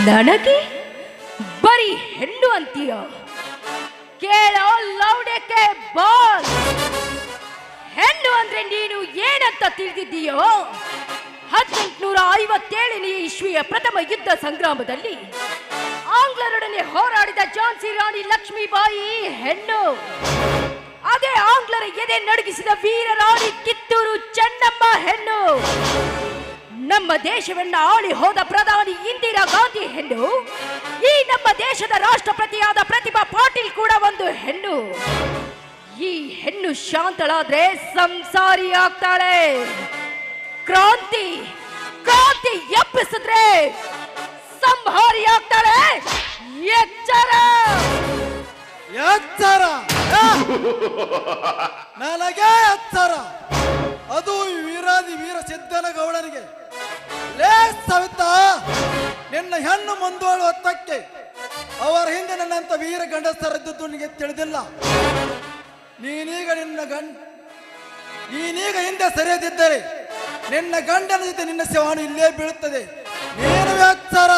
ನನಗೆ ಬರೀ ಹೆಣ್ಣು ಅಂತೀಯ? ಕೇಳೋ ಲೌಡಕ್ಕೆ ಬಾಲ್. ಹೆಣ್ಣು ಅಂದ್ರೆ ನೀನು ಏನಂತ ತಿಳಿದಿದ್ದೀಯೋ? 1857ನೇ ಇಸ್ವಿಯ ಪ್ರಥಮ ಯುದ್ಧ ಸಂಗ್ರಾಮದಲ್ಲಿ ಆಂಗ್ಲರೊಡನೆ ಹೋರಾಡಿದ ಝಾನ್ಸಿ ರಾಣಿ ಲಕ್ಷ್ಮೀಬಾಯಿ ಹೆಣ್ಣು. ಅದೇ ಆಂಗ್ಲರ ಎದೆ ನಡುಗಿಸಿದ ವೀರ ರಾಣಿ ಕಿತ್ತೂರು ಚೆನ್ನಮ್ಮ ಹೆಣ್ಣು. ನಮ್ಮ ದೇಶವನ್ನ ಆಳಿ ಹೋದ ಪ್ರಧಾನಿ ಇಂದಿರಾ ಗಾಂಧಿ ಹೆಣ್ಣು. ಈ ನಮ್ಮ ದೇಶದ ರಾಷ್ಟ್ರಪತಿಯಾದ ಪ್ರತಿಭಾ ಪಾಟೀಲ್ ಕೂಡ ಒಂದು ಹೆಣ್ಣು. ಈ ಹೆಣ್ಣು ಶಾಂತಳಾದ್ರೆ ಸಂಸಾರಿ ಆಗ್ತಾಳೆ. ಕ್ರಾಂತಿ ಕ್ರಾಂತಿ ಎಬ್ಬಿಸಿದ್ರೆ ಸಂಹಾರಿ ಆಗ್ತಾಳೆ. ಎಚ್ಚರ ಎಚ್ಚರ, ನನಗೆ ಎಚ್ಚರ. ಅದು ಈ ವೀರಾದಿ ವೀರ ಸಿದ್ದನಗೌಡನಿಗೆ. ಲೇ ಸವಿತಾ, ನಿನ್ನ ಹೆಣ್ಣು ಮುಂದೋಳು ಹೊತ್ತಕ್ಕೆ ಅವರ ಹಿಂದೆ ನನ್ನಂತ ವೀರ ಗಂಡಸರದ್ದು ನಿನಗೆ ತಿಳಿದಿಲ್ಲ. ನೀನೀಗ ಹಿಂದೆ ಸರಿಯದಿದ್ದರೆ ನಿನ್ನ ಗಂಡನ ಜೊತೆ ನಿನ್ನ ಸೇವಾನು ಇಲ್ಲೇ ಬೀಳುತ್ತದೆ. ನೀನು ಎಚ್ಚರ.